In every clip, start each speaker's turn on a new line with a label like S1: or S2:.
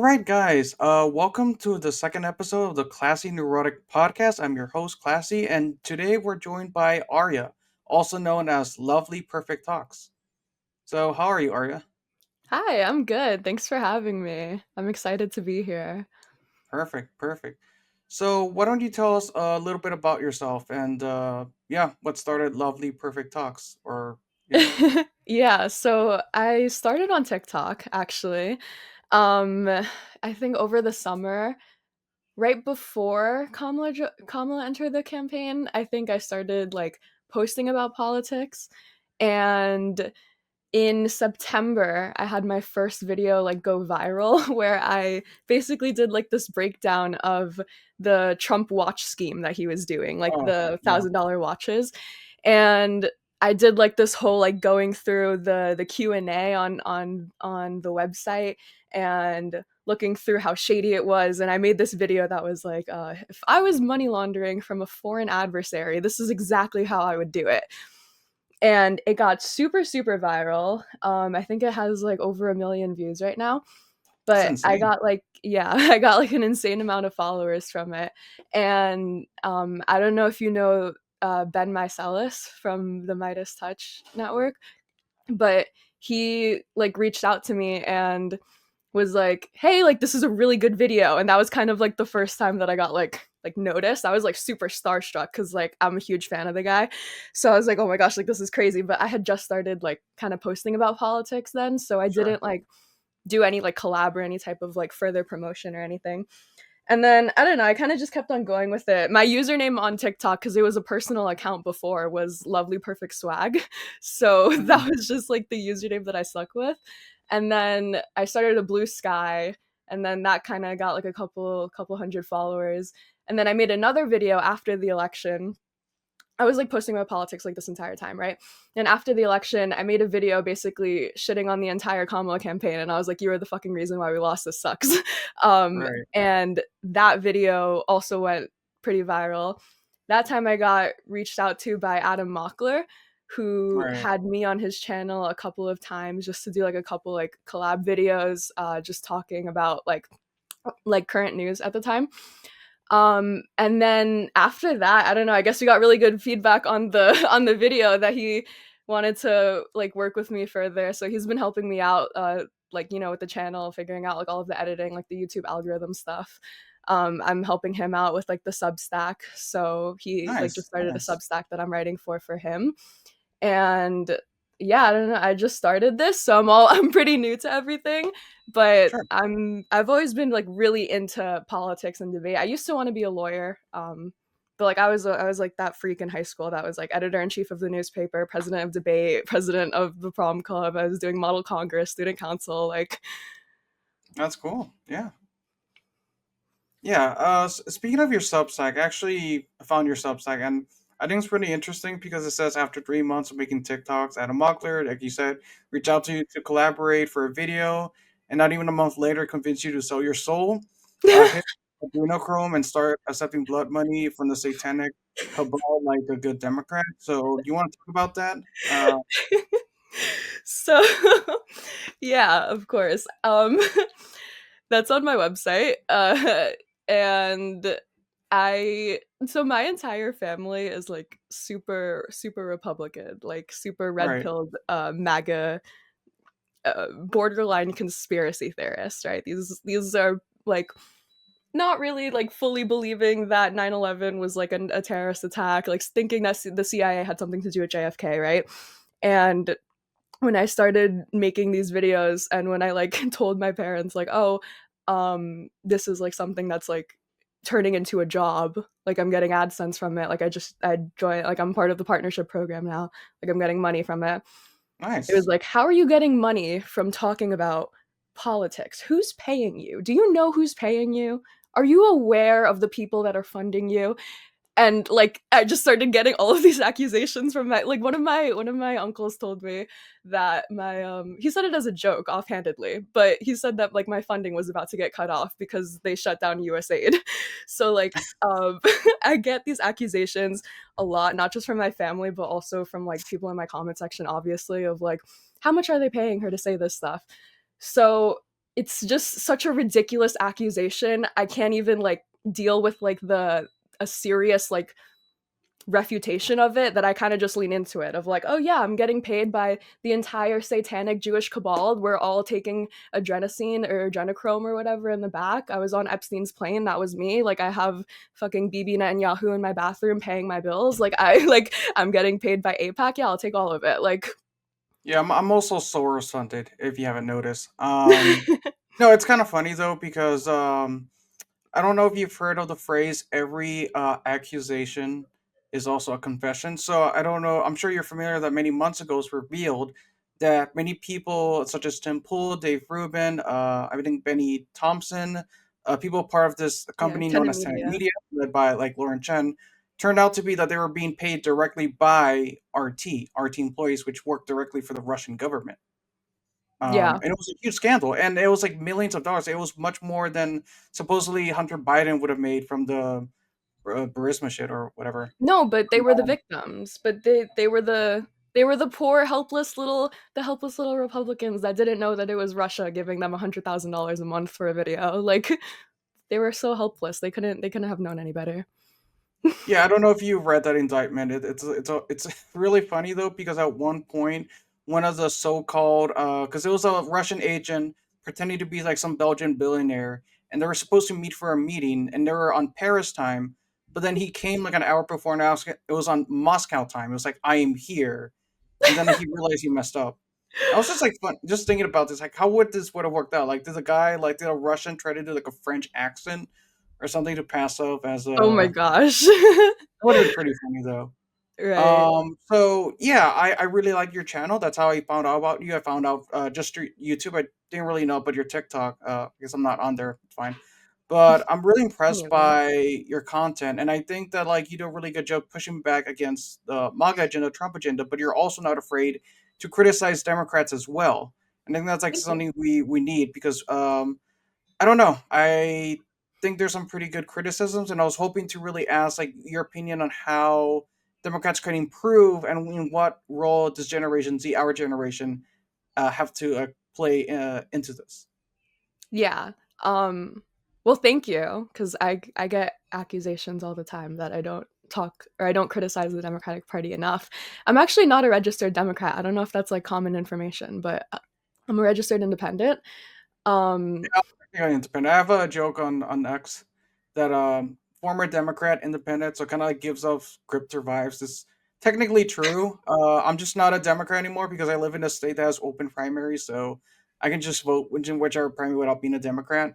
S1: right, guys. Welcome to the second episode of the Classy Neurotic Podcast. I'm your host, Classy, and today we're joined by Arya, also known as Lovely Perfect Talks. So, how are you, Arya?
S2: Hi, I'm good. Thanks for having me. I'm excited to be here.
S1: Perfect, perfect. So, why don't you tell us a little bit about yourself and, yeah, what started Lovely Perfect Talks? Or, yeah.
S2: Yeah, so I started on TikTok actually. Um, I think over the summer, right before Kamala entered the campaign, I think I started like posting about politics. And in September, I had my first video like go viral where I basically did like this breakdown of the Trump watch scheme that he was doing, like
S1: Oh,
S2: the
S1: yeah,
S2: $1,000 watches. And I did like this whole like going through the Q&A on the website and looking through how shady it was, and I made this video that was like if I was money laundering from a foreign adversary, this is exactly how I would do it. And it got super super viral. I think it has like over 1 million views right now,
S1: that's
S2: but I
S1: insane.
S2: got like, yeah, I got like an insane amount of followers from it. And I don't know if you know Ben Mycelis from the Midas Touch network, but he like reached out to me and was like, "Hey, like this is a really good video." And that was kind of like the first time that I got like noticed. I was like super starstruck cuz like I'm a huge fan of the guy. So I was like, "Oh my gosh, like this is crazy." But I had just started like kind of posting about politics then, so I
S1: Sure.
S2: didn't like do any like collab or any type of like further promotion or anything. And then I don't know, I kind of just kept on going with it. My username on TikTok, because it was a personal account before, was Lovely Perfect Swag. So
S1: Mhm.
S2: that was just like the username that I stuck with. And then I started a Blue Sky, and then that kind of got like a couple hundred followers. And then I made another video after the election. I was like posting about politics like this entire time, right? And after the election, I made a video basically shitting on the entire Kamala campaign, and I was like, "You are the fucking reason why we lost. This sucks."
S1: Right,
S2: And that video also went pretty viral. That time, I got reached out to by Adam Mockler, who
S1: right.
S2: had me on his channel a couple of times just to do like a couple like collab videos, just talking about like current news at the time. And then after that, I don't know, I guess we got really good feedback on the on the video that he wanted to like work with me further. So he's been helping me out like, you know, with the channel, figuring out like all of the editing, like the YouTube algorithm stuff. I'm helping him out with like the Substack. So he like just
S1: Nice,
S2: started a
S1: nice.
S2: Substack that I'm writing for him. And yeah, I don't know. I just started this, so I'm pretty new to everything, but
S1: Sure.
S2: I've always been like really into politics and debate. I used to want to be a lawyer. But like I was like that freak in high school that was like editor in chief of the newspaper, president of debate, president of the prom club. I was doing model congress, student council, like
S1: That's cool. Yeah. Yeah, speaking of your Substack, I actually found your Substack, and I think it's pretty interesting because it says after 3 months of making TikToks, Adam Mockler, like you said, reach out to you to collaborate for a video, and not even a month later, convince you to sell your soul, hit adrenochrome, and start accepting blood money from the satanic cabal like a good Democrat. So, do you want to talk about that?
S2: so yeah, of course. That's on my website. And I so my entire family is like super super Republican, like super red
S1: Right,
S2: pilled MAGA borderline conspiracy theorists, right? These are like not really like fully believing that 9/11 was like a terrorist attack, like thinking that the CIA had something to do with JFK, right? And when I started making these videos and when I like told my parents like, "Oh, this is like something that's like turning into a job. Like I'm getting AdSense from it. Like I joined, like I'm part of the partnership program now. Like I'm getting money from it." It was
S1: nice.
S2: like, "How are you getting money from talking about politics? Who's paying you? Do you know who's paying you? Are you aware of the people that are funding you?" And like I just started getting all of these accusations from my like one of my uncles told me that my he said it as a joke offhandedly, but he said that like my funding was about to get cut off because they shut down USAID. So like I get these accusations a lot, not just from my family but also from like people in my comment section, obviously, of like how much are they paying her to say this stuff. So it's just such a ridiculous accusation. I can't even like deal with like the a serious like refutation of it, that I kind of just lean into it of like, oh yeah, I'm getting paid by the entire satanic Jewish cabal. We're all taking adrenaline or adrenochrome or whatever in the back. I was on Epstein's plane. That was me. Like I have fucking Bibi Netanyahu in my bathroom paying my bills. Like I'm getting paid by APAC. Yeah, I'll take all of it. Like
S1: Yeah, I'm also Soros funded, if you haven't noticed. No, it's kind of funny though because I don't know if you've heard of the phrase "every accusation is also a confession." So I don't know. I'm sure you're familiar that many months ago it was revealed that many people, such as Tim Pool, Dave Rubin, I think Benny Thompson, people part of this
S2: yeah,
S1: company known
S2: Tenet
S1: as Tenet
S2: Media.
S1: Media, led by like Lauren Chen, turned out to be that they were being paid directly by RT employees, which work directly for the Russian government.
S2: Yeah.
S1: And it was a huge scandal, and it was like millions of dollars. It was much more than supposedly Hunter Biden would have made from the Burisma shit or whatever.
S2: No, but they were the victims. But they were the poor, helpless little Republicans that didn't know that it was Russia giving them $100,000 a month for a video. Like they were so helpless. They couldn't have known any better.
S1: Yeah, I don't know if you read that indictment. It's really funny though because at one point, one of the so-called because it was a Russian agent pretending to be like some Belgian billionaire, and they were supposed to meet for a meeting, and they were on Paris time, but then he came like an hour before, and it was on Moscow time. It was like I am here, and then he realized he messed up. I was just like fun, just thinking about this, like how would have worked out? Like, did a Russian try to do like a French accent or something to pass off as
S2: Oh my
S1: a
S2: gosh.
S1: would have been pretty funny though.
S2: Right.
S1: So yeah, I really like your channel. That's how I found out about you. I found out just through YouTube. I didn't really know about your TikTok because I'm not on there. It's fine. But I'm really
S2: Me
S1: impressed
S2: either.
S1: by your content, and I think that like you do a really good job pushing back against the MAGA agenda, Trump agenda. But you're also not afraid to criticize Democrats as well. And I think that's like
S2: Thank you.
S1: something we need because I don't know. I think there's some pretty good criticisms, and I was hoping to really ask like your opinion on how Democrats can improve, and in what role does Generation Z, our generation, have to play into this.
S2: Yeah. Um well, thank you, cuz I get accusations all the time that I don't talk or I don't criticize the Democratic Party enough. I'm actually not a registered Democrat. I don't know if that's like common information, but I'm a registered independent. Um
S1: Yeah, independent. I have a joke on X that former Democrat independent, so kind of like gives off crypto vibes. It's technically true. I'm just not a Democrat anymore because I live in a state that has open primaries, so I can just vote whichever primary without being a Democrat.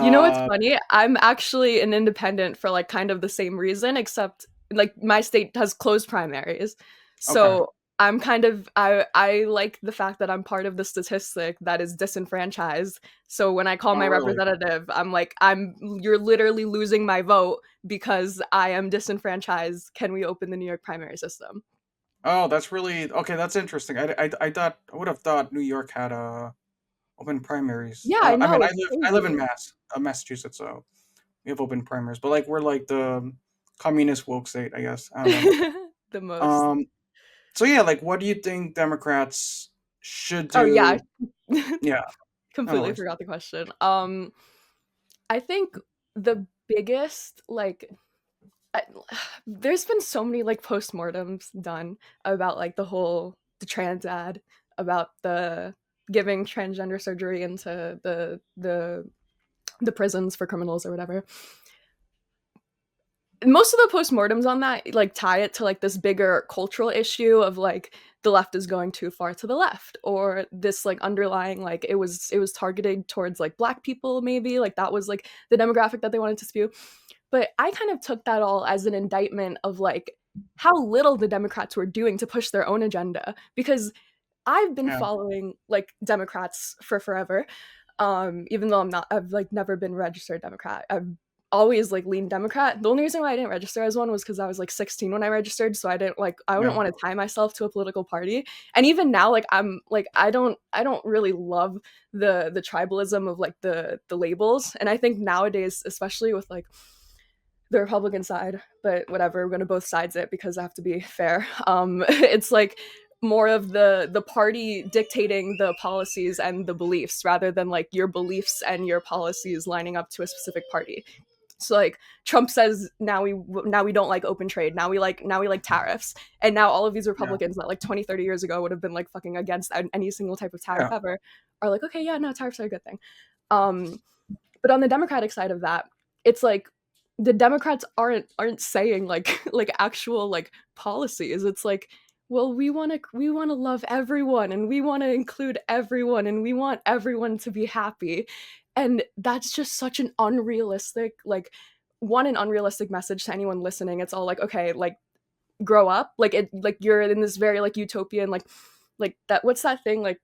S2: You know what's
S1: Uh,
S2: funny? I'm actually an independent for like kind of the same reason, except like my state has closed primaries.
S1: okay.
S2: So I'm kind of I like the fact that I'm part of the statistic that is disenfranchised. So when I call
S1: Oh,
S2: my
S1: really?
S2: representative, I'm like, you're literally losing my vote because I am disenfranchised. Can we open the New York primary system?
S1: Oh, that's really okay. That's interesting. I thought I would have thought New York had open primaries.
S2: Yeah, I
S1: I mean,
S2: know, it's
S1: I live in
S2: crazy.
S1: Massachusetts, so we have open primaries. But like we're like the communist woke state, I guess. I don't know.
S2: The most.
S1: Um. So yeah, like, what do you think Democrats should
S2: Oh yeah,
S1: do? Yeah. No
S2: completely
S1: worries.
S2: forgot the question. I think the biggest like I, there's been so many like postmortems done about like the trans ad, about the giving transgender surgery into the prisons for criminals or whatever. Most of the postmortems on that like tie it to like this bigger cultural issue of like the left is going too far to the left, or this like underlying like it was targeted towards like black people, maybe like that was like the demographic that they wanted to spew. But I kind of took that all as an indictment of like how little the Democrats were doing to push their own agenda, because I've been
S1: Yeah.
S2: following like Democrats for forever. Even though I've like never been registered Democrat. I've always like leaned Democrat. The only reason why I didn't register as one was because I was like 16 when I registered, so I wouldn't
S1: Yeah.
S2: want to tie myself to a political party. And even now, like I'm like I don't really love the tribalism of like the labels. And I think nowadays, especially with like the Republican side, but whatever, we're gonna both sides it because I have to be fair. It's like more of the party dictating the policies and the beliefs rather than like your beliefs and your policies lining up to a specific party. So like Trump says now we don't like open trade. Now we like tariffs. And now all of these
S1: Yeah.
S2: Republicans that like 20, 30 years ago would have been like fucking against any single type of tariff
S1: Yeah.
S2: ever are like, okay, yeah, no, tariffs are a good thing. Um but on the Democratic side of that, it's like the Democrats aren't saying like like actual like policies. It's like, well, we want to love everyone and we want to include everyone and we want everyone to be happy. And that's just such an unrealistic like an unrealistic message to anyone listening. It's all like, okay, like grow up. Like it like you're in this very like utopian like that what's that thing like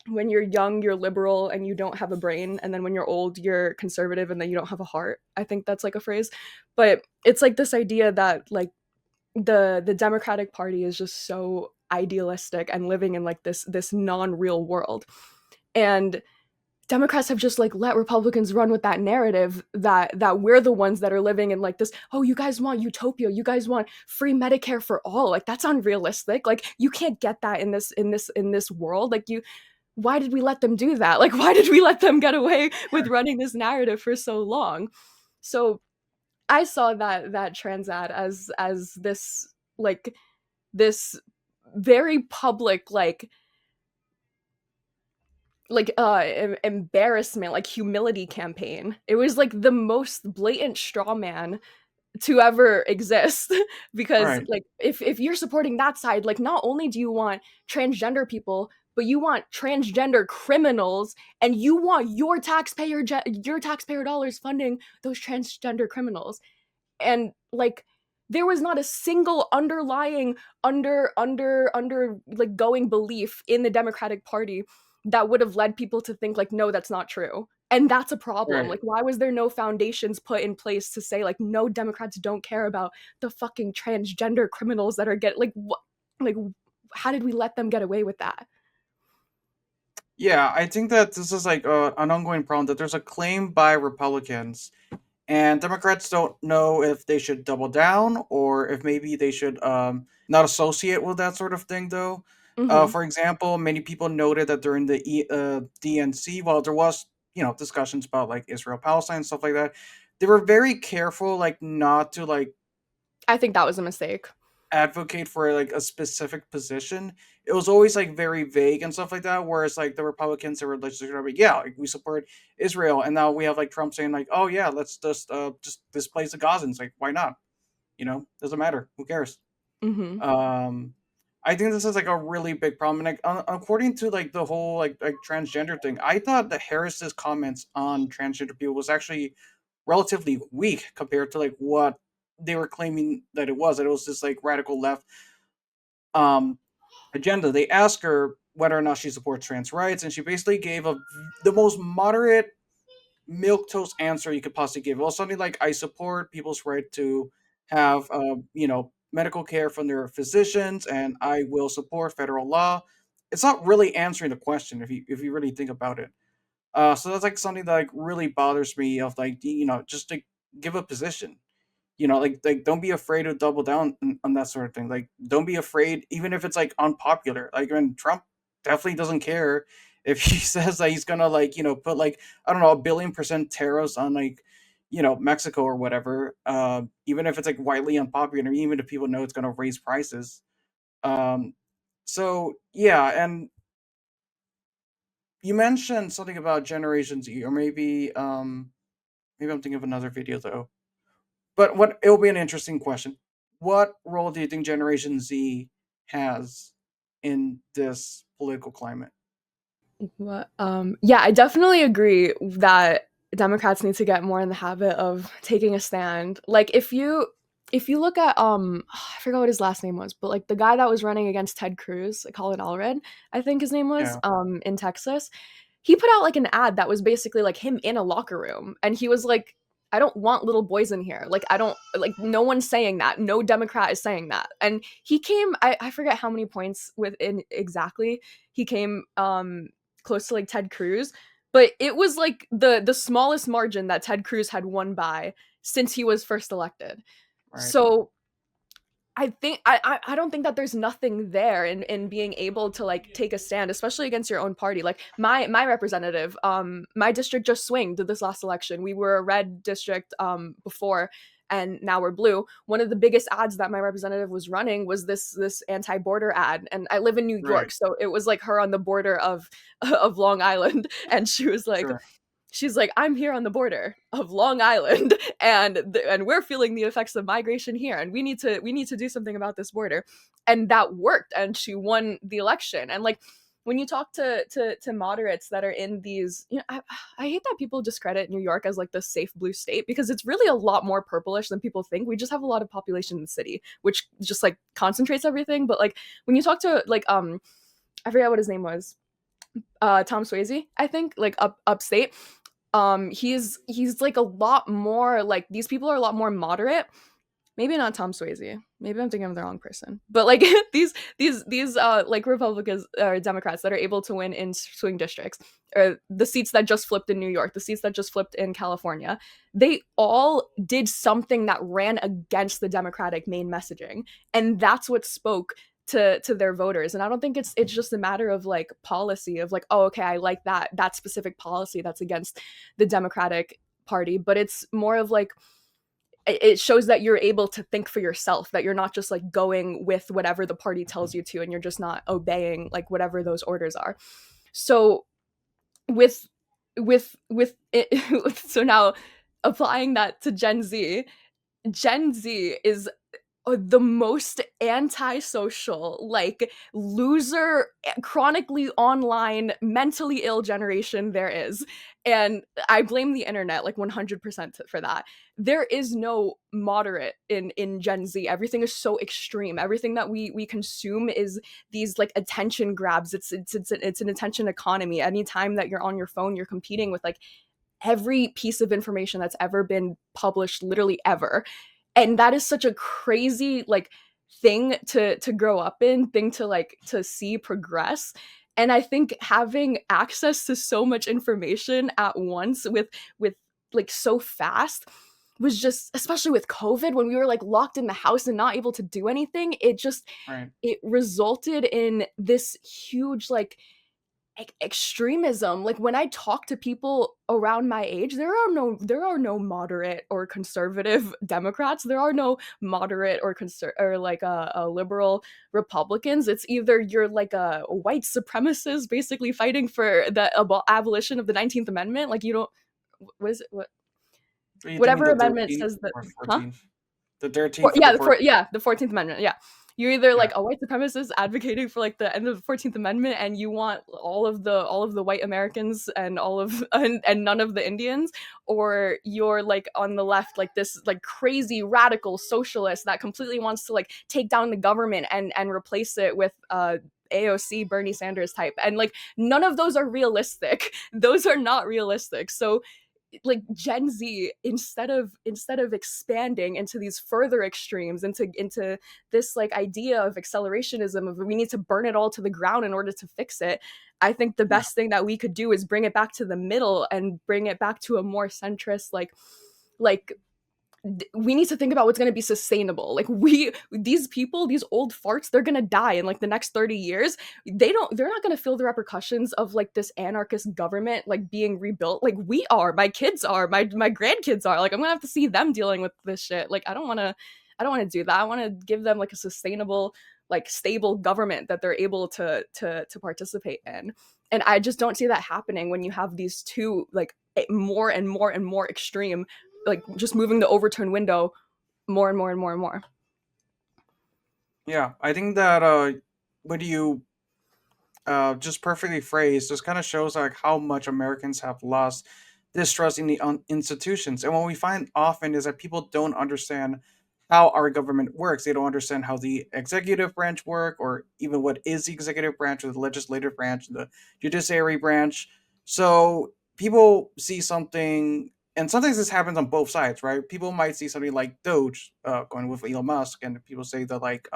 S2: when you're young you're liberal and you don't have a brain, and then when you're old you're conservative and then you don't have a heart. I think that's like a phrase. But it's like this idea that like the Democratic Party is just so idealistic and living in like this non-real world. And Democrats have just like let Republicans run with that narrative that we're the ones that are living in like this, oh, you guys want utopia, you guys want free Medicare for all. Like that's unrealistic. Like you can't get that in this world. Like you why did we let them do that? Like, why did we let them get away with running this narrative for so long? So I saw that trans ad as this like this very public embarrassment, like humility campaign. It was like the most blatant straw man to ever exist because
S1: Right.
S2: like if you're supporting that side, like not only do you want transgender people, but you want transgender criminals, and you want your taxpayer dollars funding those transgender criminals. And like there was not a single underlying under like going belief in the Democratic Party that would have led people to think like, no, that's not true. And that's a problem.
S1: Right.
S2: Like why was there no foundations put in place to say like, no, Democrats don't care about the fucking transgender criminals that are like what, like how did we let them get away with that?
S1: Yeah, I think that this is like an ongoing problem that there's a claim by Republicans and Democrats don't know if they should double down or if maybe they should not associate with that sort of thing. Though,
S2: Mm-hmm.
S1: for example, many people noted that during the DNC, while there was discussions about like Israel Palestine stuff like that, they were very careful like not to like
S2: I think that was a mistake.
S1: advocate for like a specific position. It was always like very vague and stuff like that. Whereas like the Republicans they were like, yeah, like, we support Israel, and now we have like Trump saying like, oh yeah, let's just displace the Gazans. Like, why not? Doesn't matter. Who cares?
S2: Mm-hmm.
S1: Um, I think this is like a really big problem. And like, according to like the whole like transgender thing, I thought that Harris's comments on transgender people was actually relatively weak compared to like what they were claiming that it was. That it was this like radical left um agenda. They asked her whether or not she supports trans rights, and she basically gave the most moderate milk toast answer you could possibly give. It was something like, "I support people's right to have medical care from their physicians, and I will support federal law." It's not really answering the question if you really think about it. So that's like something that like really bothers me. Of like just to give a position. Like don't be afraid to double down on that sort of thing. Like don't be afraid, even if it's like unpopular. Like when Trump definitely doesn't care if he says that he's gonna like put like I don't know a 1 billion% tariffs on like Mexico or whatever. Even if it's like widely unpopular, even if people know it's gonna raise prices. Um, so yeah, and you mentioned something about Generation Z, or maybe I'm thinking of another video though. But what it'll be an interesting question. What role do you think Generation Z has in this political climate?
S2: What? Yeah, I definitely agree that Democrats need to get more in the habit of taking a stand. Like if you look at I forgot what his last name was, but like the guy that was running against Ted Cruz, like Colin Allred, I think his name was,
S1: Yeah,
S2: in Texas, he put out like an ad that was basically like him in a locker room, and he was like, I don't want little boys in here. Like I don't like no one's saying that. No Democrat is saying that. And he came I forget how many points within exactly. He came close to like Ted Cruz, but it was like the smallest margin that Ted Cruz had won by since he was first elected.
S1: right.
S2: So I don't think that there's nothing there in being able to like take a stand, especially against your own party. Like my representative, my district just swinged this last election. We were a red district before, and now we're blue. One of the biggest ads that my representative was running was this anti-border ad, and I live in New
S1: Right.
S2: York, so it was like her on the border of of Long Island, and
S1: Sure.
S2: she's like, I'm here on the border of Long Island, and we're feeling the effects of migration here, and we need to do something about this border. And that worked, and she won the election. And like, when you talk to moderates that are in these, I hate that people discredit New York as like the safe blue state, because it's really a lot more purplish than people think. We just have a lot of population in the city, which just like concentrates everything. But like, when you talk to like I forget what his name was, Tom Swayze, I think, like upstate. He's like a lot more like, these people are a lot more moderate. Maybe not Tom Swayze. Maybe I'm thinking of the wrong person. But like these like Republicans or Democrats that are able to win in swing districts, or the seats that just flipped in New York, the seats that just flipped in California, they all did something that ran against the Democratic main messaging. And that's what spoke to their voters. And I don't think it's just a matter of like policy of like, oh, okay, I like that specific policy that's against the Democratic Party, but it's more of like, it shows that you're able to think for yourself, that you're not just like going with whatever the party tells you to, and you're just not obeying like whatever those orders are. So with with it, so now applying that to Gen Z is the most antisocial, like loser, chronically online, mentally ill generation there is. And I blame the internet like 100% for that. There is no moderate in Gen Z. Everything is so extreme. Everything that we consume is these like attention grabs. It's an attention economy. Anytime that you're on your phone, you're competing with like every piece of information that's ever been published, literally ever. And that is such a crazy like thing to grow up in, thing to like to see progress. And I think having access to so much information at once with like so fast was just, especially with COVID, when we were like locked in the house and not able to do anything,
S1: Right.
S2: it resulted in this huge like extremism. Like, when I talk to people around my age, there are no moderate or conservative Democrats. There are no moderate or like liberal Republicans. It's either you're like a white supremacist basically fighting for the abolition of the 19th Amendment. Like, you don't, what is it,
S1: You mean
S2: whatever
S1: the
S2: amendment
S1: 13th
S2: says that,
S1: or
S2: huh?
S1: 14th? The 13th or the
S2: Yeah,
S1: 14th?
S2: the 14th Amendment. Yeah. You're either
S1: Yeah.
S2: like a white supremacist advocating for like the end of the 14th Amendment, and you want all of the white Americans and all of and none of the Indians, or you're like on the left, like this like crazy radical socialist that completely wants to like take down the government and replace it with AOC Bernie Sanders type. And like, none of those are realistic. Those are not realistic. So like, Gen Z, instead of expanding into these further extremes, into this like idea of accelerationism, of we need to burn it all to the ground in order to fix it, I think the
S1: Yeah.
S2: best thing that we could do is bring it back to the middle and bring it back to a more centrist, like we need to think about what's going to be sustainable. Like, these people, these old farts, they're going to die in like the next 30 years. They're not going to feel the repercussions of like this anarchist government like being rebuilt like we are. My kids are, my grandkids are. Like, I'm going to have to see them dealing with this shit. Like, I don't want to do that. I want to give them like a sustainable, like stable government that they're able to participate in. And I just don't see that happening when you have these two like more and more and more extreme, like just moving the overturn window more and more and more and more.
S1: Yeah. I think that when you just perfectly phrased, just kind of shows like how much Americans have lost distrust in the institutions. And what we find often is that people don't understand how our government works. They don't understand how the executive branch work, or even what is the executive branch, or the legislative branch, the judiciary branch. So people see something, and sometimes this happens on both sides, right? People might see something like DOGE, going with Elon Musk, and people say that like,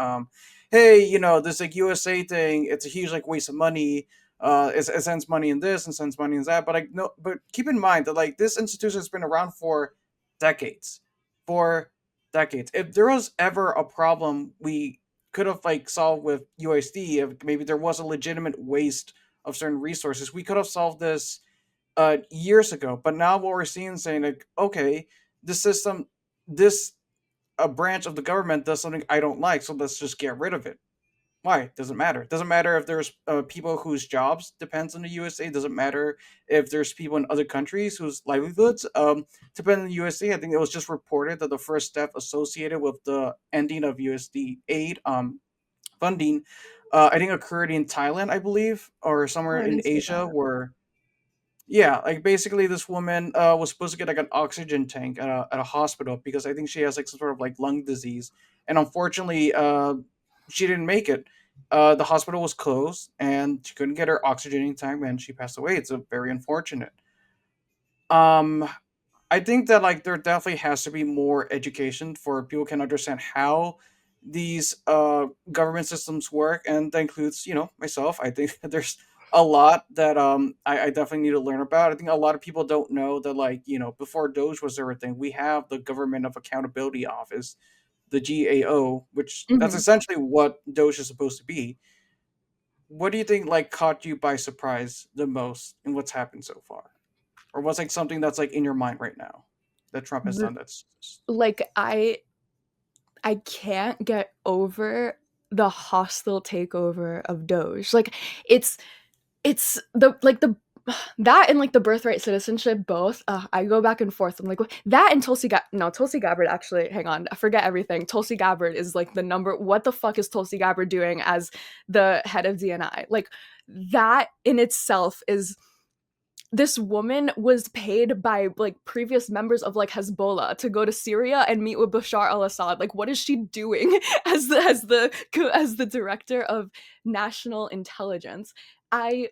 S1: hey, this like USA thing, it's a huge like waste of money. It sends money in this and sends money in that. But like, no, but keep in mind that like this institution has been around for decades, for decades. If there was ever a problem we could have like solved with USD, if maybe there was a legitimate waste of certain resources, we could have solved this years ago. But now what we're seeing is saying like, okay, this system, this a branch of the government does something I don't like, so let's just get rid of it. Why? Doesn't matter. Doesn't matter if there's people whose jobs depends on the USA. Doesn't matter if there's people in other countries whose livelihoods depend on the USA. I think it was just reported that the first step associated with the ending of USD aid funding, I think occurred in Thailand, I believe, or
S2: Oh,
S1: somewhere
S2: I
S1: in
S2: didn't see
S1: Asia,
S2: that.
S1: where yeah, like basically this woman was supposed to get like an oxygen tank at a hospital because I think she has like some sort of like lung disease, and unfortunately, she didn't make it. The hospital was closed, and she couldn't get her oxygenating tank, and she passed away. It's a very unfortunate. Um, I think that like there definitely has to be more education for people can understand how these government systems work, and that includes myself. I think that there's a lot that I definitely need to learn about. I think a lot of people don't know that like before Doge was everything, we have the Government of Accountability Office, the GAO, which that's
S2: Hmm.
S1: essentially what Doge is supposed to be. What do you think like caught you by surprise the most in what's happened so far? Or what's like something that's like in your mind right now that Trump has done that's
S2: Like I can't get over the hostile takeover of Doge. Like it's it's the that and like the birthright citizenship both. I go back and forth. I'm like that and Tulsi Gabbard actually. Hang on, I forget everything. Tulsi Gabbard is like the number. What the fuck is Tulsi Gabbard doing as the head of DNI? Like that in itself is this woman was paid by like previous members of like Hezbollah to go to Syria and meet with Bashar al-Assad. Like what is she doing as the director of national intelligence? I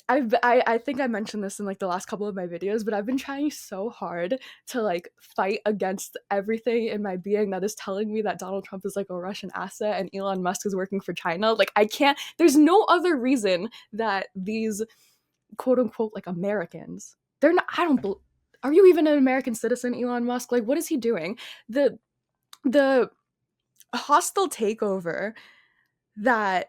S2: I think I mentioned this in like the last couple of my videos, but I've been trying so hard to like fight against everything in my being that is telling me that Donald Trump is like a Russian asset and Elon Musk is working for China. Like I can't there's no other reason that these quote unquote like Americans. They're not I don't are you even an American citizen, Elon Musk? Like what is he doing? The hostile takeover that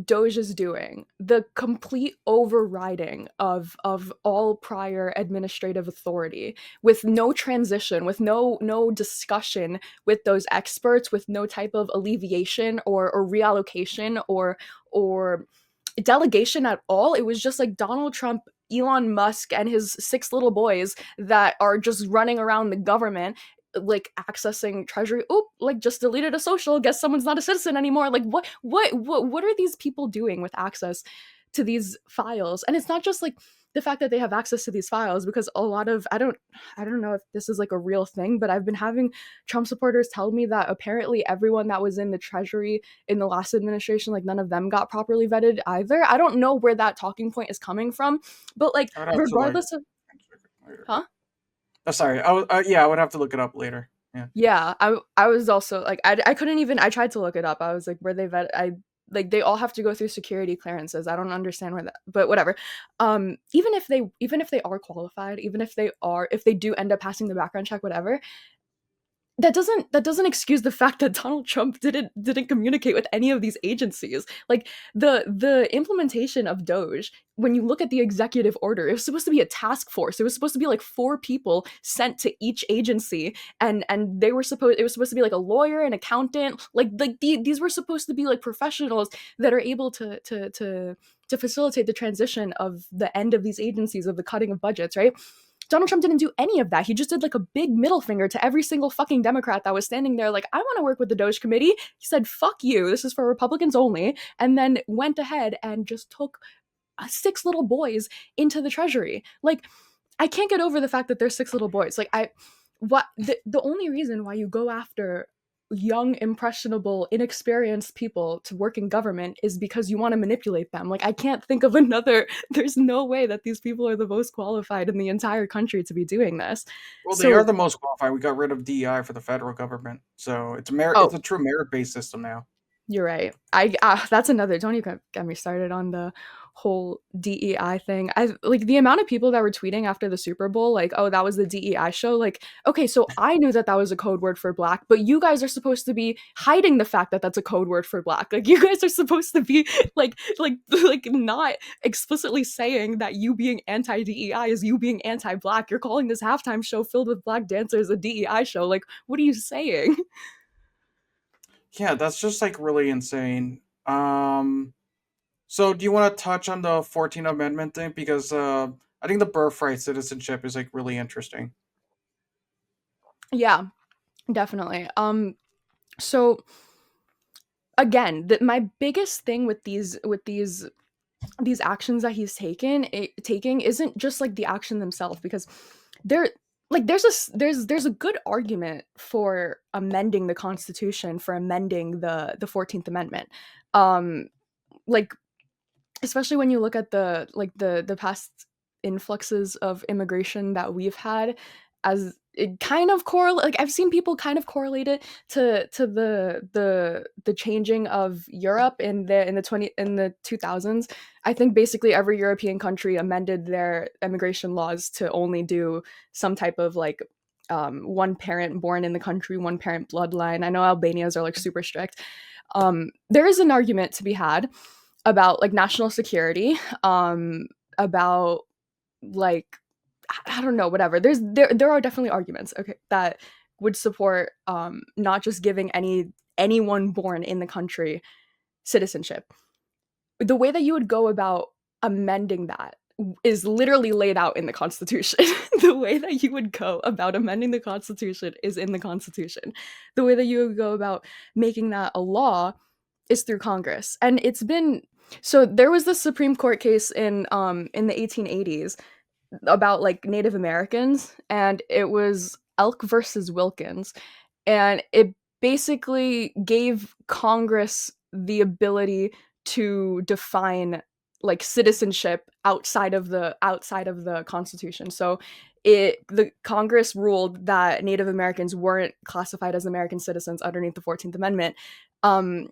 S2: Doge is doing, the complete overriding of all prior administrative authority with no transition, with no discussion with those experts, with no type of alleviation or reallocation or delegation at all. It was just like Donald Trump, Elon Musk, and his six little boys that are just running around the government, like accessing treasury. Oop, like just deleted a social. Guess someone's not a citizen anymore. Like what are these people doing with access to these files? And it's not just like the fact that they have access to these files, because a lot of I don't know if this is like a real thing, but I've been having Trump supporters tell me that apparently everyone that was in the treasury in the last administration, like none of them got properly vetted either. I don't know where that talking point is coming from, but like
S1: I would have to like
S2: regardless of
S1: check it later.
S2: huh.
S1: Oh, sorry. Yeah, I would have to look it up later. Yeah.
S2: Yeah, I was also like I couldn't even I tried to look it up. I was like, were they vet I like they all have to go through security clearances. I don't understand where that, but whatever. Even if they are qualified, even if they do end up passing the background check, whatever, that doesn't excuse the fact that Donald Trump didn't communicate with any of these agencies. Like the implementation of Doge, when you look at the executive order, it was supposed to be a task force. It was supposed to be like four people sent to each agency, and they were supposed it was supposed to be like a lawyer, an accountant, these were supposed to be like professionals that are able to facilitate the transition of the end of these agencies, of the cutting of budgets, right? Donald Trump didn't do any of that. He just did like a big middle finger to every single fucking Democrat that was standing there like, I want to work with the Doge committee. He said, fuck you. This is for Republicans only. And then went ahead and just took six little boys into the treasury. Like, I can't get over the fact that there's six little boys. Like, the only reason why you go after young, impressionable, inexperienced people to work in government is because you want to manipulate them. Like I can't think of another there's no way that these people are the most qualified in the entire country to be doing this.
S1: Well, they are
S2: So
S1: the most qualified. We got rid of DEI for the federal government, so it's merit.
S2: oh,
S1: It's a true merit based system now.
S2: You're right. I that's another. Don't even get me started on the whole DEI thing. I like the amount of people that were tweeting after the Super Bowl, like, "Oh, that was the DEI show." Like, okay, so I knew that that was a code word for black, but you guys are supposed to be hiding the fact that that's a code word for black. Like, you guys are supposed to be like not explicitly saying that you being anti DEI is you being anti black. You're calling this halftime show filled with black dancers a DEI show. Like, what are you saying?
S1: Yeah, that's just like really insane. So do you want to touch on the 14th Amendment thing? Because I think the birthright citizenship is like really interesting.
S2: Yeah, definitely. So again, my biggest thing with these actions that he's taking isn't just like the action themselves, because there like there's a good argument for amending the Constitution, for amending the 14th Amendment. Um like especially when you look at the past influxes of immigration that we've had, as it kind of correlate, like I've seen people kind of correlate it to the changing of Europe in the 2000s. I think basically every European country amended their immigration laws to only do some type of like one parent born in the country, one parent bloodline. I know Albanians are like super strict. There is an argument to be had about like national security, about like I don't know, whatever. There are definitely arguments, okay, that would support not just giving anyone born in the country citizenship. The way that you would go about amending that is literally laid out in the Constitution. The way that you would go about amending the Constitution is in the Constitution. The way that you would go about making that a law is through Congress. And it's been so there was this Supreme Court case in the 1880s about like Native Americans, and it was Elk versus Wilkins, and it basically gave Congress the ability to define like citizenship outside of the Constitution. So the Congress ruled that Native Americans weren't classified as American citizens underneath the 14th Amendment. Um,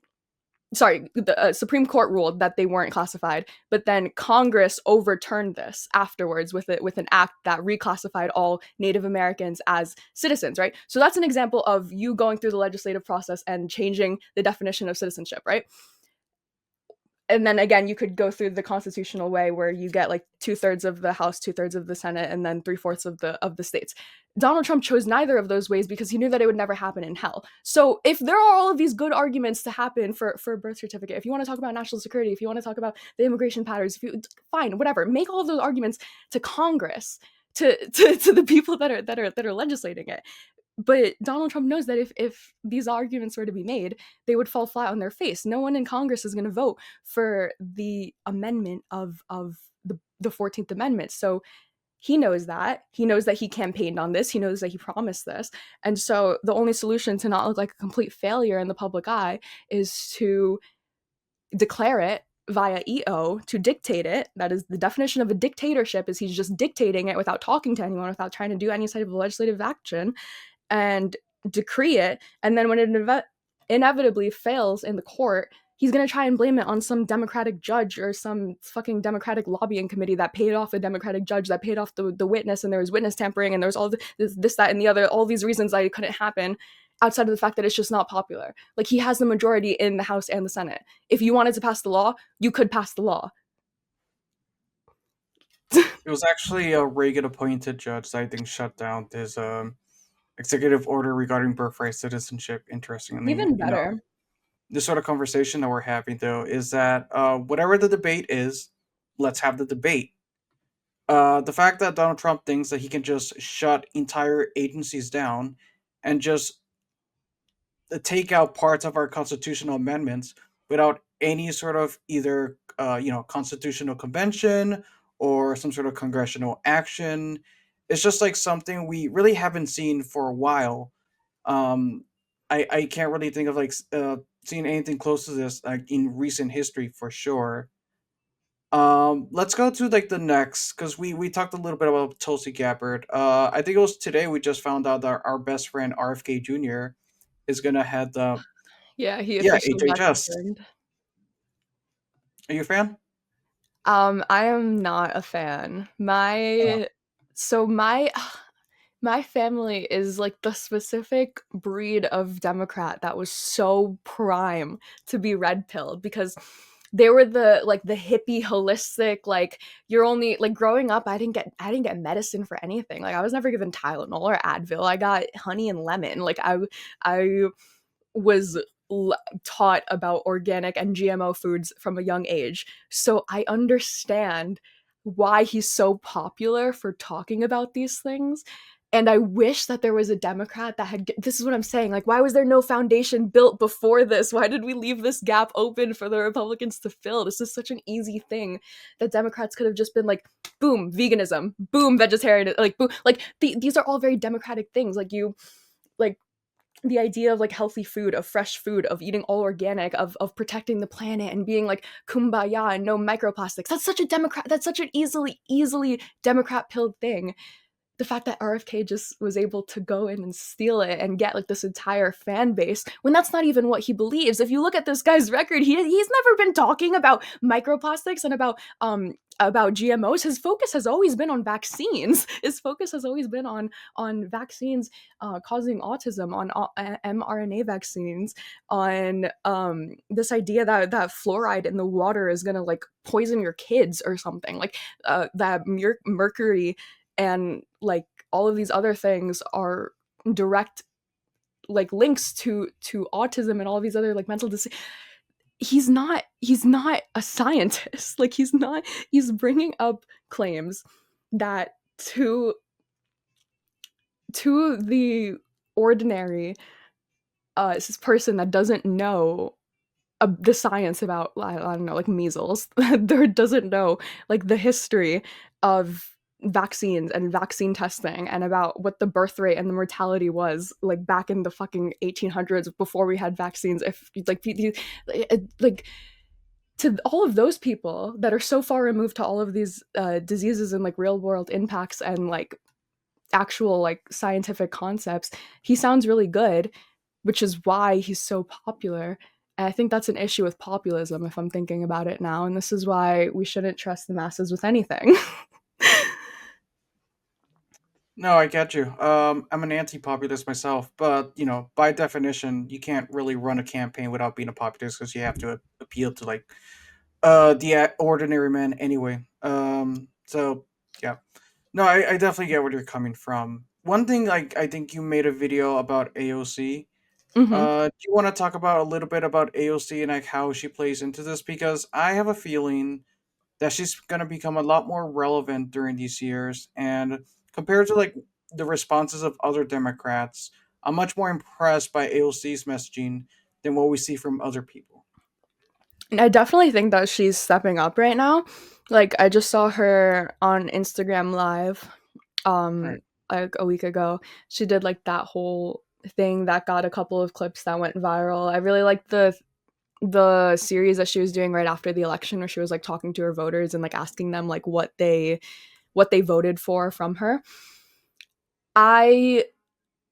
S2: sorry, the Supreme Court ruled that they weren't classified, but then Congress overturned this afterwards with an act that reclassified all Native Americans as citizens, right? So that's an example of you going through the legislative process and changing the definition of citizenship, right? And then again, you could go through the constitutional way where you get like 2/3 of the House, 2/3 of the Senate, and then 3/4 of the states. Donald Trump chose neither of those ways because he knew that it would never happen in hell. So if there are all of these good arguments to happen for a birth certificate, if you want to talk about national security, if you want to talk about the immigration patterns, if you fine, whatever, make all of those arguments to Congress, to the people that are legislating it. But Donald Trump knows that if these arguments were to be made, they would fall flat on their face. No one in Congress is going to vote for the amendment of the 14th Amendment. So he knows that. He knows that he campaigned on this. He knows that he promised this. And so the only solution to not look like a complete failure in the public eye is to declare it via EO, to dictate it. That is the definition of a dictatorship, is he's just dictating it without talking to anyone, without trying to do any type of legislative action, and decree it. And then when it inevitably fails in the court, he's going to try and blame it on some Democratic judge or some fucking Democratic lobbying committee that paid off a Democratic judge, that paid off the witness, and there was witness tampering, and there was all this, that, and the other, all these reasons that it couldn't happen, outside of the fact that it's just not popular. Like, he has the majority in the House and the Senate. If you wanted to pass the law, you could pass the law.
S1: It was actually a Reagan appointed judge that I think shut down this executive order regarding birthright citizenship. Interestingly
S2: Even
S1: enough,
S2: better.
S1: this sort of conversation that we're having though is that whatever the debate is, let's have the debate. The fact that Donald Trump thinks that he can just shut entire agencies down and just take out parts of our constitutional amendments without any sort of either constitutional convention or some sort of congressional action. It's just like something we really haven't seen for a while. um I can't really think of like seeing anything close to this like in recent history for sure. Let's go to like the next, because we talked a little bit about Tulsi Gabbard. I think it was today we just found out that our best friend RFK Jr. is gonna head the
S2: Yeah, he
S1: Yeah,
S2: officially got
S1: HHS.
S2: confirmed.
S1: Are you a fan?
S2: I am not a fan.
S1: Oh,
S2: My my family is like the specific breed of Democrat that was so prime to be red pilled because they were the hippie holistic like you're only like growing up I didn't get medicine for anything. Like I was never given Tylenol or Advil. I got honey and lemon. Like I was taught about organic and GMO foods from a young age. So I understand why he's so popular for talking about these things. And I wish that there was a Democrat that had. This is what I'm saying. Like, why was there no foundation built before this? Why did we leave this gap open for the Republicans to fill? This is such an easy thing that Democrats could have just been like, boom, veganism, boom, vegetarian, like, boom. Like, these are all very Democratic things. Like, the idea of like healthy food, of fresh food, of eating all organic, of protecting the planet and being like kumbaya and no microplastics. That's such a Democrat. That's such an easily Democrat pilled thing. The fact that RFK just was able to go in and steal it and get like this entire fan base when that's not even what he believes. If you look at this guy's record, he's never been talking about microplastics and about GMOs. His focus has always been on vaccines. His focus has always been on vaccines causing autism, on mRNA vaccines, on this idea that fluoride in the water is gonna like poison your kids or something, like that mercury and like all of these other things are direct like links to autism and all of these other like mental dis. He's not a scientist. Like he's bringing up claims that to the ordinary person that doesn't know the science about I don't know like measles there doesn't know like the history of vaccines and vaccine testing and about what the birth rate and the mortality was like back in the fucking 1800s before we had vaccines. If like to all of those people that are so far removed to all of these diseases and like real world impacts and like actual like scientific concepts, he sounds really good, which is why he's so popular. And I think that's an issue with populism if I'm thinking about it now. And this is why we shouldn't trust the masses with anything.
S1: no, I get you. I'm an anti-populist myself, but by definition, you can't really run a campaign without being a populist because you have to appeal to like the ordinary man anyway. So yeah, no, I definitely get where you're coming from. One thing, like I think you made a video about AOC.
S2: Hmm.
S1: Do you want to talk about a little bit about AOC and like how she plays into this? Because I have a feeling that she's going to become a lot more relevant during these years, and compared to like the responses of other Democrats, I'm much more impressed by AOC's messaging than what we see from other people.
S2: And I definitely think that she's stepping up right now. Like I just saw her on Instagram live
S1: Right.
S2: like a week ago. She did like that whole thing that got a couple of clips that went viral. I really liked the series that she was doing right after the election where she was like talking to her voters and like asking them like what they voted for from her. I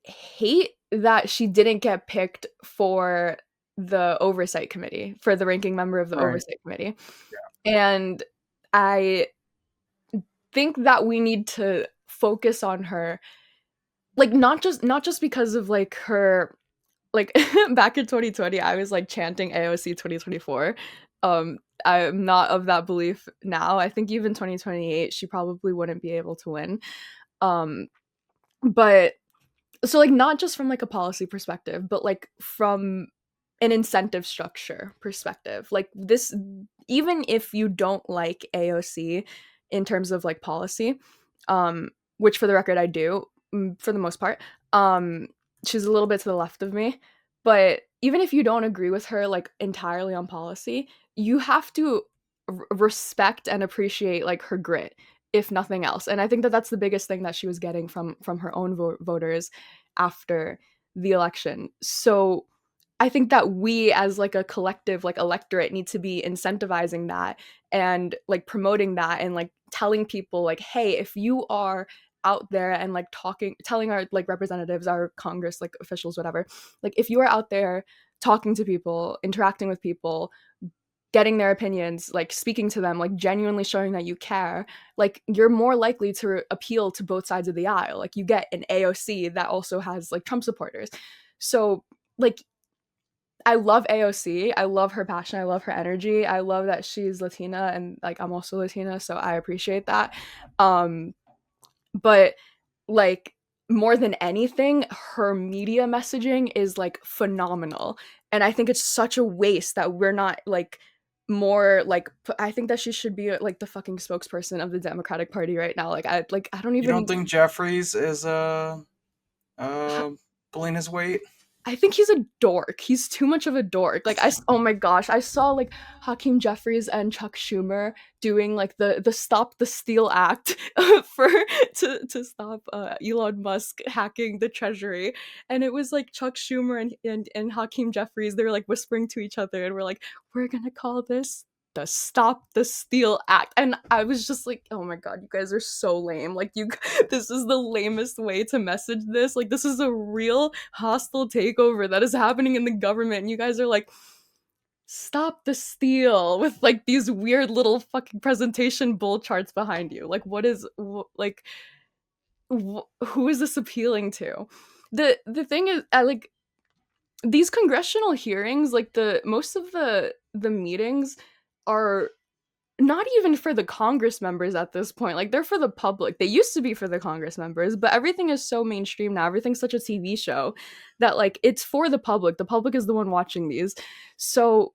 S2: hate that she didn't get picked for the oversight committee, for the ranking member of the
S1: Right.
S2: oversight committee. And I think that we need to focus on her, like not just because of like her like back in 2020 I was like chanting AOC 2024. I'm not of that belief now. I think even 2028 she probably wouldn't be able to win. Um but so like not just from like a policy perspective but like from an incentive structure perspective, like this, even if you don't like AOC in terms of like policy, um which for the record I do, for the most part, um she's a little bit to the left of me, but even if you don't agree with her like entirely on policy, you have to respect and appreciate like her grit, if nothing else. And I think that that's the biggest thing that she was getting from her own voters after the election. So I think that we as like a collective like electorate need to be incentivizing that and like promoting that and like telling people like, hey, if you are out there and like talking telling our like representatives, our Congress like officials, whatever, like if you are out there talking to people, interacting with people, getting their opinions, like speaking to them, like genuinely showing that you care, like you're more likely to appeal to both sides of the aisle. Like you get an AOC that also has like Trump supporters. So like I love AOC. I love her passion. I love her energy. I love that she's Latina and like I'm also Latina, so I appreciate that. Um but like more than anything, her media messaging is like phenomenal. And I think it's such a waste that we're not like more like I think that she should be like the fucking spokesperson of the Democratic Party right now. Like I don't
S1: You don't
S2: even
S1: think Jeffries is uh pulling his weight?
S2: I think he's a dork. He's too much of a dork. Like oh my gosh, I saw like Hakeem Jeffries and Chuck Schumer doing like the Stop the Steal Act for to stop Elon Musk hacking the Treasury, and it was like Chuck Schumer and Hakeem Jeffries. They were like whispering to each other, and we're like, we're gonna call this the Stop the Steal Act. And I was just like, oh my god, you guys are so lame. Like you this is the lamest way to message this. Like this is a real hostile takeover that is happening in the government. And you guys are like, stop the steal with like these weird little fucking presentation bull charts behind you. Like what is like who is this appealing to? The thing is I like these congressional hearings, like the most of the meetings are not even for the Congress members at this point. Like they're for the public. They used to be for the Congress members, but everything is so mainstream now. Everything's such a TV show that like it's for the public. The public is the one watching these. So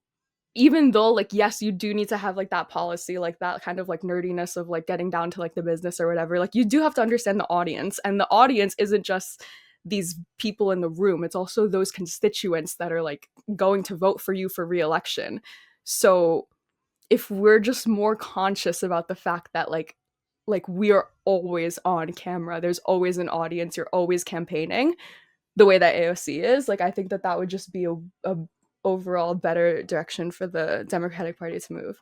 S2: even though like yes, you do need to have like that policy, like that kind of like nerdiness of like getting down to like the business or whatever, like you do have to understand the audience. And the audience isn't just these people in the room. It's also those constituents that are like going to vote for you for re-election. So if we're just more conscious about the fact that like we are always on camera, there's always an audience, you're always campaigning the way that AOC is, like I think that that would just be a overall better direction for the Democratic Party to move.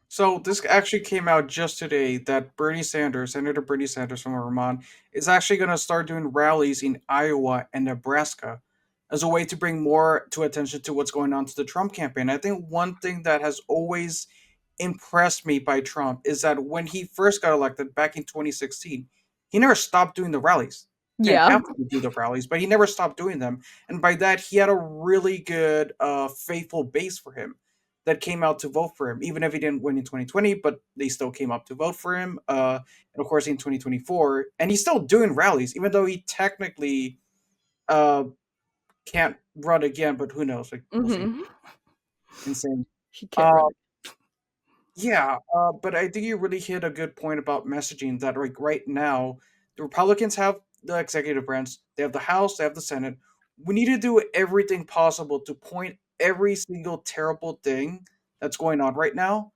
S1: So this actually came out just today that Bernie Sanders, Senator Bernie Sanders from Vermont, is actually going to start doing rallies in Iowa and Nebraska as a way to bring more to attention to what's going on to the Trump campaign. I think one thing that has always impressed me by Trump is that when he first got elected back in 2016, he never stopped doing the rallies. He didn't
S2: Yeah.
S1: have to do the rallies, but he never stopped doing them. And by that, he had a really good, faithful base for him that came out to vote for him, even if he didn't win in 2020, but they still came up to vote for him. And of course, in 2024, and he's still doing rallies, even though he technically uh, can't run again, but who knows? Like, we'll see.
S2: Mm-hmm.
S1: Insane.
S2: He can't
S1: Uh,
S2: run.
S1: yeah, but I think you really hit a good point about messaging that like right now, the Republicans have the executive branch, they have the House, they have the Senate. We need to do everything possible to point every single terrible thing that's going on right now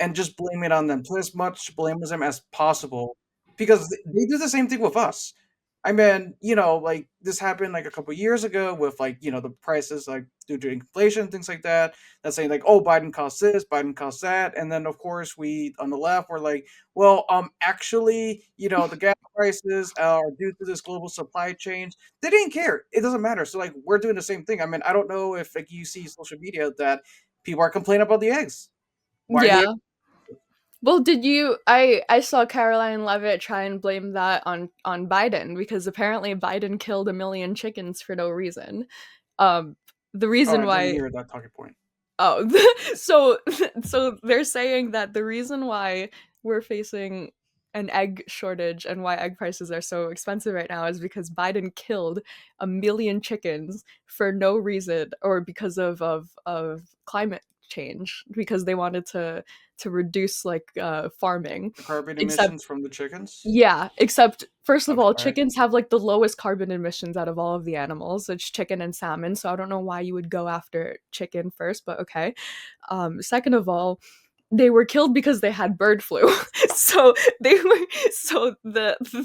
S1: and just blame it on them. Put as much blame on them as possible because they do the same thing with us. I mean, like this happened like a couple years ago with like, the prices like due to inflation, things like that. That's saying like, oh, Biden caused this, Biden caused that. And then of course we on the left were like, well, actually, the gas prices are due to this global supply chain. They didn't care. It doesn't matter. So like we're doing the same thing. I mean, I don't know if like you see social media that people are complaining about the eggs. Why are the
S2: Yeah. Well, did you I saw Caroline Levitt try and blame that on Biden because apparently Biden killed a million chickens for no reason. Um the
S1: Oh,
S2: reason
S1: I didn't
S2: why
S1: hear that talking point.
S2: oh so so they're saying that the reason why we're facing an egg shortage and why egg prices are so expensive right now is because Biden killed a million chickens for no reason or because of climate change because they wanted to reduce like farming.
S1: The carbon
S2: Except
S1: emissions from the chickens?
S2: yeah, except first of all,
S1: Okay.
S2: chickens have like the lowest carbon emissions out of all of the animals. It's chicken and salmon, so I don't know why you would go after chicken first, but okay. Second of all, they were killed because they had bird flu. so they were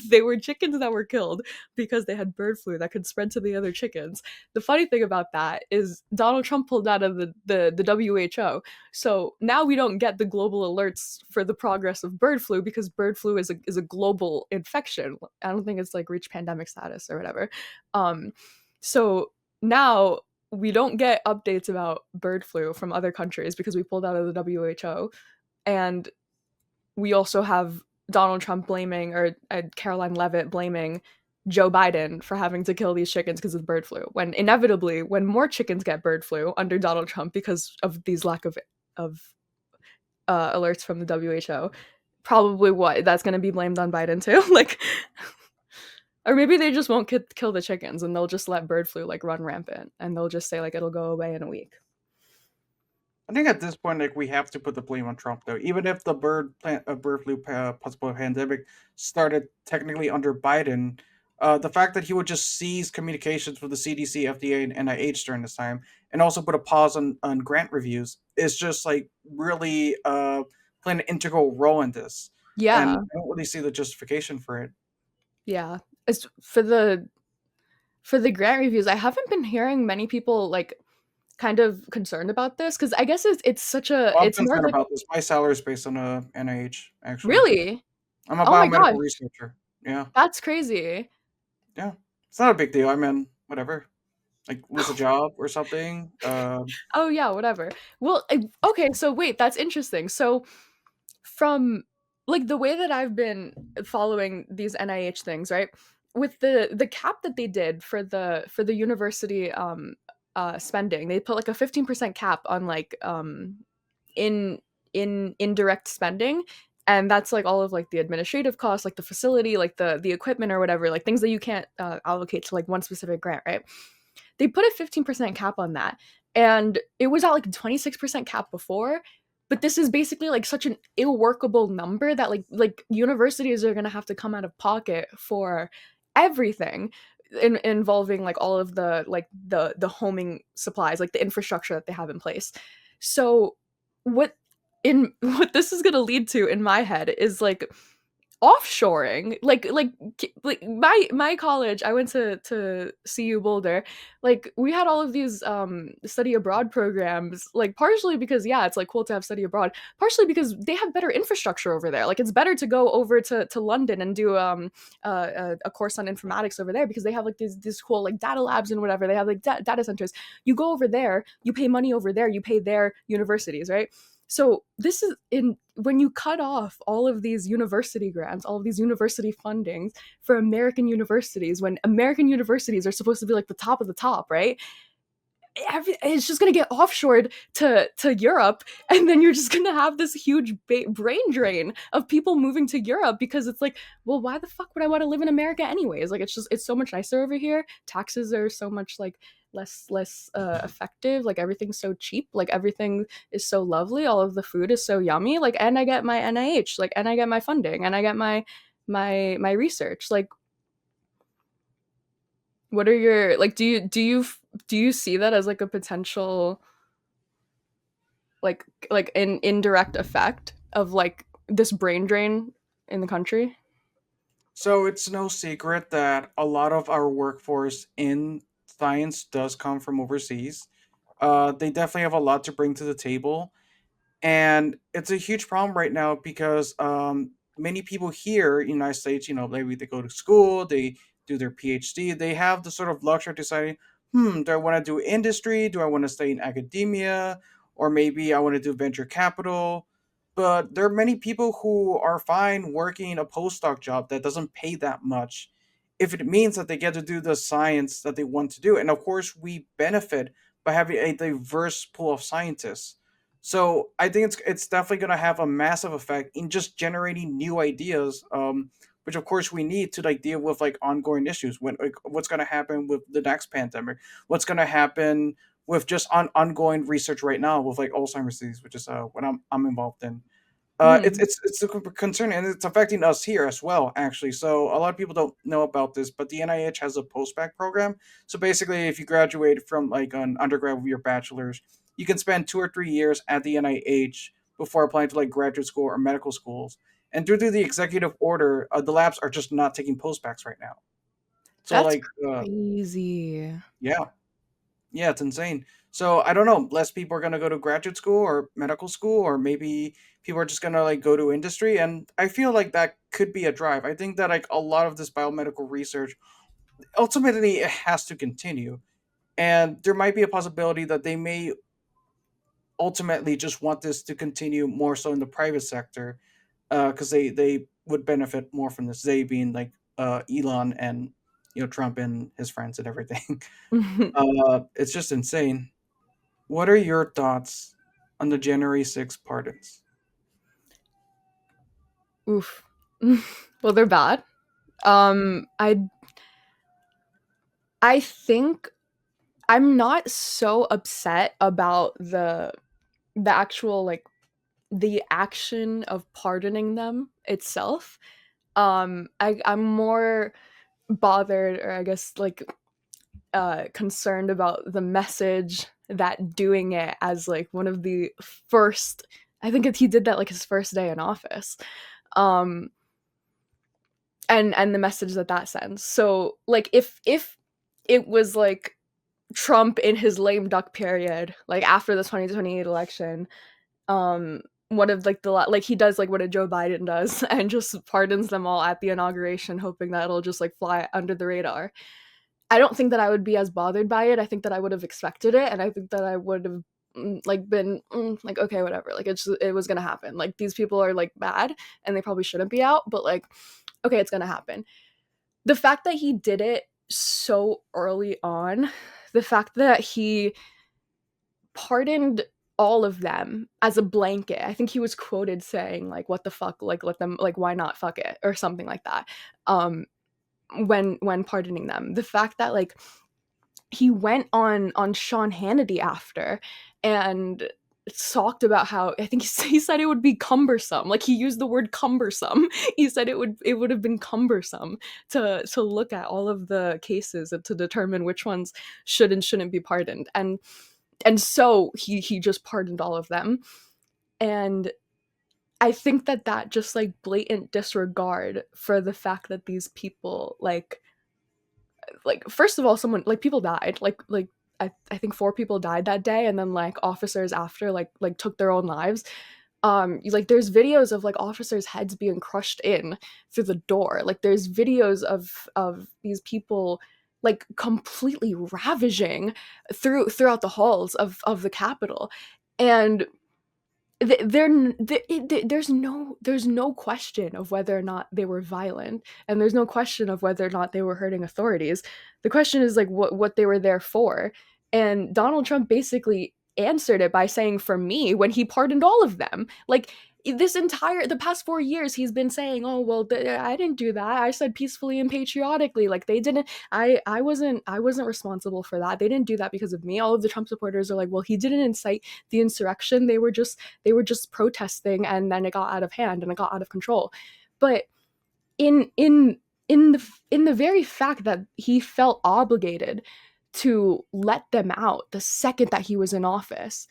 S2: they were chickens that were killed because they had bird flu that could spread to the other chickens. The funny thing about that is Donald Trump pulled out of the WHO. So now we don't get the global alerts for the progress of bird flu because bird flu is a global infection. I don't think it's like reached pandemic status or whatever. So now we don't get updates about bird flu from other countries because we pulled out of the WHO, and we also have Donald Trump blaming, or Caroline Levitt blaming Joe Biden for having to kill these chickens because of bird flu. When inevitably, when more chickens get bird flu under Donald Trump because of these lack of alerts from the WHO, probably what that's going to be blamed on Biden too. Like, or maybe they just won't kill the chickens and they'll just let bird flu like run rampant and they'll just say like it'll go away in a week.
S1: I think at this point, like we have to put the blame on Trump, though. Even if the bird flu possible pandemic started technically under Biden, the fact that he would just seize communications with the CDC, FDA, and NIH during this time, and also put a pause on grant reviews, is just like really playing an integral role in this. And
S2: Yeah,
S1: I don't really see the justification for it.
S2: yeah. As for the grant reviews, I haven't been hearing many people like kind of concerned about this because I guess it's such a
S1: Well, I'm
S2: it's more of
S1: concerned
S2: like
S1: about this. My salary is based on NIH, actually.
S2: really.
S1: I'm a
S2: Oh my gosh,
S1: biomedical researcher. Yeah,
S2: that's crazy.
S1: yeah. It's not a big deal. I mean, whatever. Like lose a job or something.
S2: Oh yeah, whatever. Well, okay, so wait, that's interesting. So from like the way that I've been following these NIH things, right? With the cap that they did for the university spending, they put like a 15% cap on like in indirect spending, and that's like all of like the administrative costs, like the facility, like the equipment or whatever, like things that you can't allocate to like one specific grant, right? They put a 15% cap on that, and it was at like a 26% cap before, but this is basically like such an ill-workable number that like universities are going to have to come out of pocket for everything involving like all of the like the homing supplies, like the infrastructure that they have in place. So what what this is going to lead to in my head is like offshoring, like my college, I went to CU Boulder. Like we had all of these study abroad programs, like partially because yeah, it's like cool to have study abroad, partially because they have better infrastructure over there. Like it's better to go over to London and do a course on informatics over there because they have like these cool like data labs and whatever. They have like data centers. You go over there, you pay money over there, you pay their universities, right? So this is in when you cut off all of these university grants, all of these university fundings for American universities, when American universities are supposed to be like the top of the top, right? It's just going to get offshored to Europe, and then you're just going to have this huge brain drain of people moving to Europe because it's like, well, why the fuck would I want to live in America anyways? Like it's so much nicer over here. Taxes are so much like less effective. Like everything's so cheap. Like everything is so lovely. All of the food is so yummy. Like, and I get my NIH. Like, and I get my funding, and I get my research. Like, what are your like? Do you see that as like a potential like an indirect effect of like this brain drain in the country?
S1: so it's no secret that a lot of our workforce in science does come from overseas. They definitely have a lot to bring to the table, and it's a huge problem right now because many people here in the United States, maybe they go to school, they do their PhD, they have the sort of luxury of deciding, do I want to do industry? Do I want to stay in academia? Or maybe I want to do venture capital. But there are many people who are fine working a postdoc job that doesn't pay that much if it means that they get to do the science that they want to do. And of course, we benefit by having a diverse pool of scientists. So I think it's definitely going to have a massive effect in just generating new ideas, which of course we need to like deal with like ongoing issues. When like, what's going to happen with the next pandemic? What's going to happen with just ongoing research right now with like Alzheimer's disease, which is what I'm involved in. It's
S2: Mm.
S1: it's it's a concern, and it's affecting us here as well, actually. So a lot of people don't know about this, but the NIH has a postbac program. So basically, if you graduate from like an undergrad with your bachelor's, you can spend 2 or 3 years at the NIH before applying to like graduate school or medical schools. And due to the executive order, the labs are just not taking postbacs right now. So
S2: That's
S1: like,
S2: crazy.
S1: yeah, yeah, it's insane. So I don't know. Less people are gonna go to graduate school or medical school, or maybe people are just gonna like go to industry. And I feel like that could be a drive. I think that like a lot of this biomedical research ultimately it has to continue. And there might be a possibility that they may ultimately just want this to continue more so in the private sector, because they would benefit more from this. They being like Elon and Trump and his friends and everything. It's just insane. What are your thoughts on the January 6th pardons?
S2: Oof. Well, they're bad. I think I'm not so upset about the actual, like, the action of pardoning them itself. I'm more bothered, or I guess, like, concerned about the message that doing it as, like, one of the first, I think he did that like his first day in office. Um and the message that that sends. So, like, if it was like Trump in his lame duck period, like after the 2028 election, um one of, like, the like, he does like what a Joe Biden does and just pardons them all at the inauguration, hoping that it'll just like fly under the radar. I don't think that I would be as bothered by it. I think that I would have expected it, and I think that I would have, like, been, like, okay, whatever. Like, it was gonna happen. Like, these people are like bad, and they probably shouldn't be out, but like, okay, it's gonna happen. The fact that he did it so early on, the fact that he pardoned all of them as a blanket. I think he was quoted saying like, "What the fuck? Like, let them, like, why not fuck it?" or something like that. Um, when pardoning them, the fact that, like, he went on Sean Hannity after and talked about how, I think he said it would be cumbersome. Like, he used the word cumbersome. He said it would have been cumbersome to look at all of the cases and to determine which ones should and shouldn't be pardoned. And so he just pardoned all of them. And I think that that just, like, blatant disregard for the fact that these people, like, first of all, someone, like, people died, like, I think 4 people died that day, and then, like, officers after, like took their own lives. Like, there's videos of, like, officers' heads being crushed in through the door. Like, there's videos of these people, like, completely ravaging throughout the halls of the Capitol. And there's no question of whether or not they were violent, and there's no question of whether or not they were hurting authorities. The question is, like, what they were there for. And Donald Trump basically answered it by saying, "For me," when he pardoned all of them. Like, the past 4 years, he's been saying, "Oh, well, I didn't do that. I said peacefully and patriotically. Like, they didn't. I wasn't responsible for that. They didn't do that because of me." All of the Trump supporters are like, "Well, he didn't incite the insurrection. They were just protesting, and then it got out of hand and it got out of control." But in in in the very fact that he felt obligated to let them out the second that he was in office,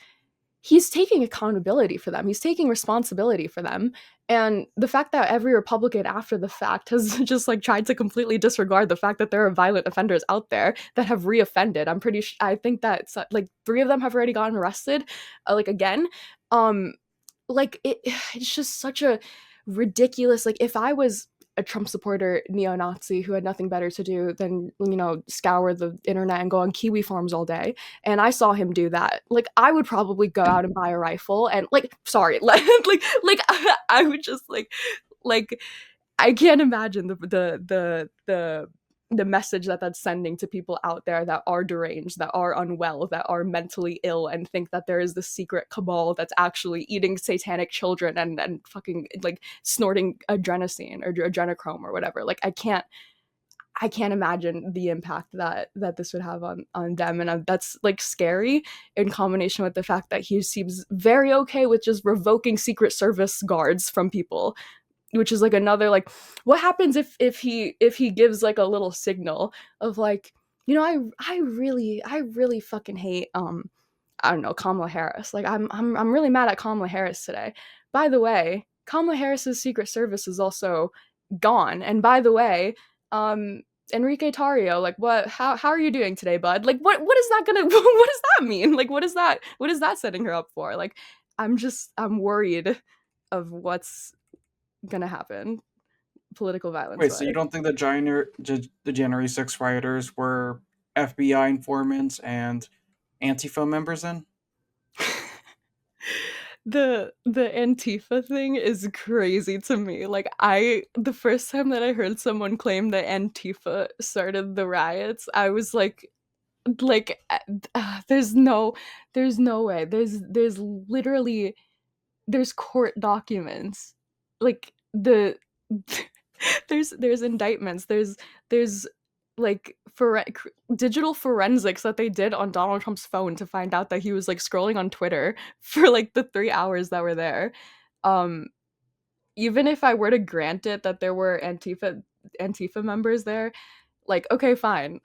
S2: he's taking accountability for them. He's taking responsibility for them. And the fact that every Republican after the fact has just, like, tried to completely disregard the fact that there are violent offenders out there that have reoffended. I think that, like, 3 of them have already gotten arrested, like, again. Um like, it's just such a ridiculous, like, if I was a Trump supporter neo-Nazi who had nothing better to do than, scour the internet and go on Kiwi farms all day, and I saw him do that, like, I would probably go out and buy a rifle and, like, sorry, like, I would just, like, I can't imagine the message that that's sending to people out there that are deranged, that are unwell, that are mentally ill, and think that there is this secret cabal that's actually eating satanic children and fucking, like, snorting adrenaline or adrenochrome or whatever. Like, I can't imagine the impact that this would have on them, and that's, like, scary, in combination with the fact that he seems very okay with just revoking Secret Service guards from people, which is, like, another, like, what happens if he gives, like, a little signal of, like, I really fucking hate, I don't know, Kamala Harris. Like, I'm really mad at Kamala Harris today. By the way, Kamala Harris's Secret Service is also gone. And by the way, Enrique Tarrio, like, how are you doing today, bud? Like, what is that gonna what does that mean? Like, what is that setting her up for? Like, I'm worried of what's gonna happen, political violence
S1: Wait, so you
S2: wise.
S1: don't think the January 6th rioters were FBI informants and Antifa members in.
S2: The Antifa thing is crazy to me. Like the first time that I heard someone claim that Antifa started the riots, I was like there's no way. There's literally there's court documents. Like there's indictments. There's like digital forensics that they did on Donald Trump's phone to find out that he was like scrolling on Twitter for like the 3 hours that were there. Um Even if I were to grant it that there were Antifa members there, like, okay, fine.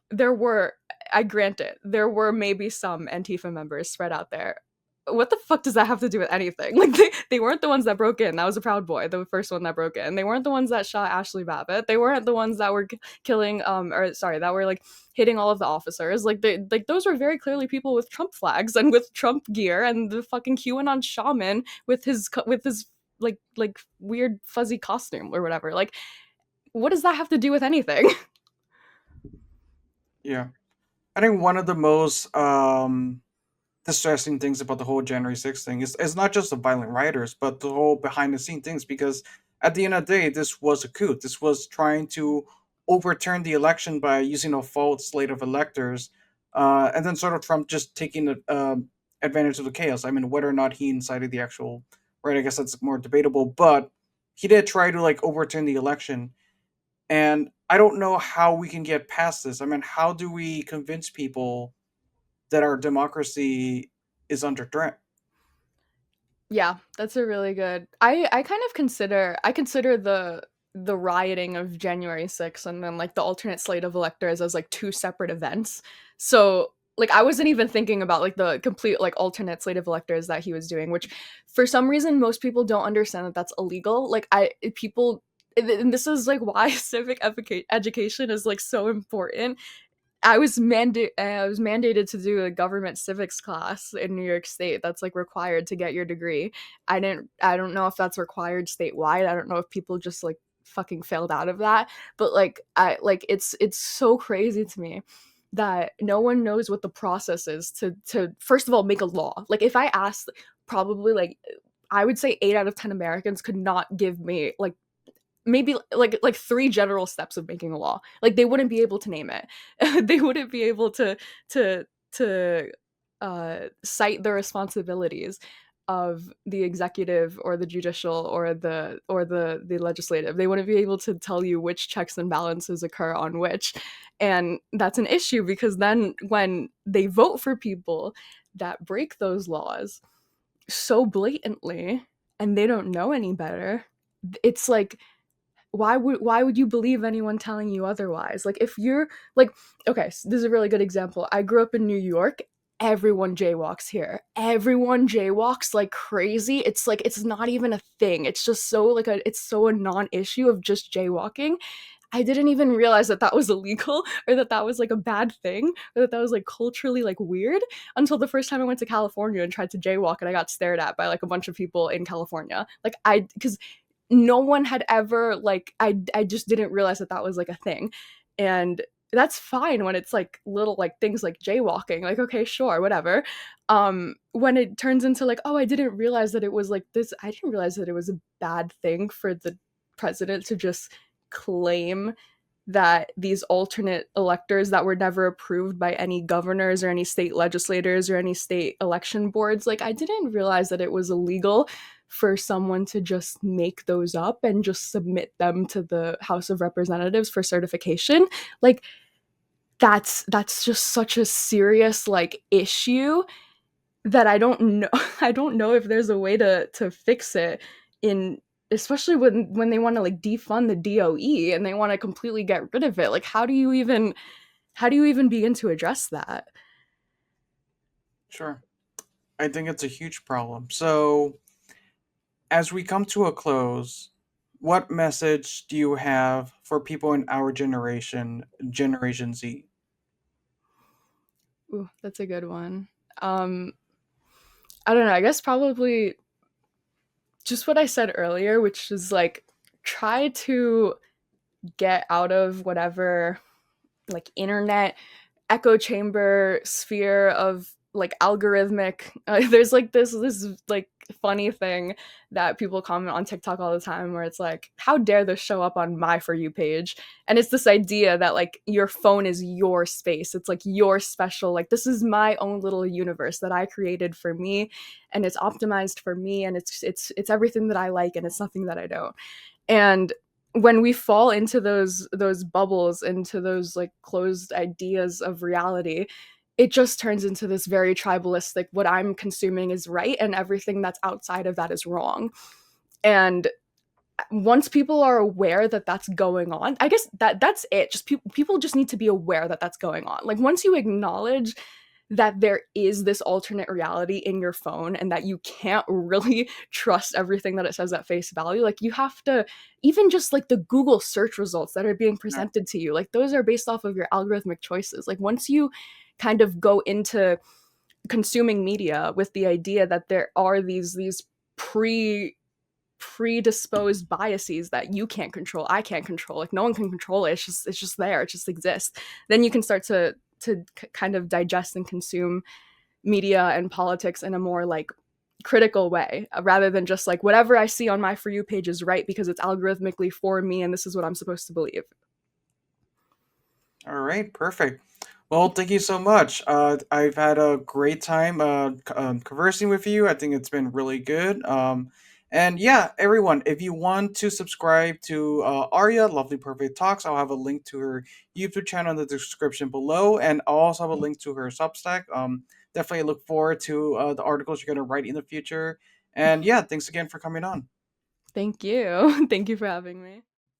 S2: I grant it, there were maybe some Antifa members spread out there. What the fuck does that have to do with anything? Like, they weren't the ones that broke in. That was a Proud Boy, the first one that broke in. They weren't the ones that shot Ashley Babbitt. They weren't the ones that were killing, or sorry, that were like hitting all of the officers. Like those were very clearly people with Trump flags and with Trump gear, and the fucking QAnon shaman with his like weird fuzzy costume or whatever. Like, what does that have to do with anything?
S1: Yeah, I think one of the most distressing things about the whole January 6th thing is not just the violent rioters, but the whole behind the scene things. Because at the end of the day, this was a coup. This was trying to overturn the election by using a false slate of electors, and then sort of Trump just taking advantage of the chaos. I mean, whether or not he incited the actual right, I guess that's more debatable. But he did try to like overturn the election, and I don't know how we can get past this. I mean, how do we convince people that our democracy is under threat?
S2: Yeah, that's a really good. I kind of consider the rioting of January 6th and then like the alternate slate of electors as like two separate events. So like I wasn't even thinking about like the complete like alternate slate of electors that he was doing, which for some reason most people don't understand that that's illegal. Like people, and this is like why education is like so important. I was mandated to do a government civics class in New York State. That's like required to get your degree. I don't know if that's required statewide. I don't know if people just like fucking failed out of that. But like it's so crazy to me that no one knows what the process is to first of all make a law. Like if I asked, probably like I would say 8 out of 10 Americans could not give me like maybe like three general steps of making a law. Like they wouldn't be able to name it. They wouldn't be able to to cite the responsibilities of the executive or the judicial or the legislative. They wouldn't be able to tell you which checks and balances occur on which. And that's an issue because then when they vote for people that break those laws so blatantly and they don't know any better, it's like why would you believe anyone telling you otherwise? Like if you're like, okay, so this is a really good example. I grew up in New York. Everyone jaywalks here. Everyone jaywalks like crazy. It's like it's not even a thing. It's just so like it's so a non-issue of just jaywalking. I didn't even realize that that was illegal or that that was like a bad thing or that that was like culturally like weird until the first time I went to California and tried to jaywalk and I got stared at by like a bunch of people in California. Like because no one had ever like I just didn't realize that that was like a thing. And that's fine when it's like little like things like jaywalking, like okay, sure, whatever. When it turns into like, oh, I didn't realize that it was like this, I didn't realize that it was a bad thing for the president to just claim that these alternate electors that were never approved by any governors or any state legislators or any state election boards, like I didn't realize that it was illegal for someone to just make those up and just submit them to the House of Representatives for certification. Like that's just such a serious like issue that I don't know I don't know if there's a way to fix it, in especially when they want to like defund the DOE and they want to completely get rid of it. Like how do you even begin to address that?
S1: Sure. I think it's a huge problem. So, as we come to a close, what message do you have for people in our generation, Generation Z?
S2: Ooh, that's a good one. Um I don't know. I guess probably just what I said earlier, which is like try to get out of whatever like internet echo chamber sphere of like algorithmic there's like this like funny thing that people comment on TikTok all the time where it's like, how dare this show up on my For You page? And it's this idea that like your phone is your space. It's like your special, like this is my own little universe that I created for me, and it's optimized for me, and it's everything that I like, and it's nothing that I don't. And when we fall into those bubbles, into those like closed ideas of reality, it just turns into this very tribalistic, what I'm consuming is right and everything that's outside of that is wrong. And once people are aware that that's going on, I guess that's it. Just people just need to be aware that that's going on. Like once you acknowledge that there is this alternate reality in your phone and that you can't really trust everything that it says at face value, like you have to, even just like the Google search results that are being
S1: Yeah.
S2: presented to you, like those are based off of your algorithmic choices. Like once you kind of go into consuming media with the idea that there are these predisposed biases that you can't control, I can't control, like no one can control it, it's just there, it just exists, then you can start to kind of digest and consume media and politics in a more like critical way, rather than just like whatever I see on my For You page is right because it's algorithmically for me and this is what I'm supposed to believe.
S1: All right, perfect. Well, thank you so much. I've had a great time conversing with you. I think it's been really good. And yeah, everyone, if you want to subscribe to Arya, Lovely Perfect Talks, I'll have a link to her YouTube channel in the description below, and I'll also have a link to her Substack. Definitely look forward to the articles you're going to write in the future. And yeah, thanks again for coming on.
S2: Thank you. Thank you for having me.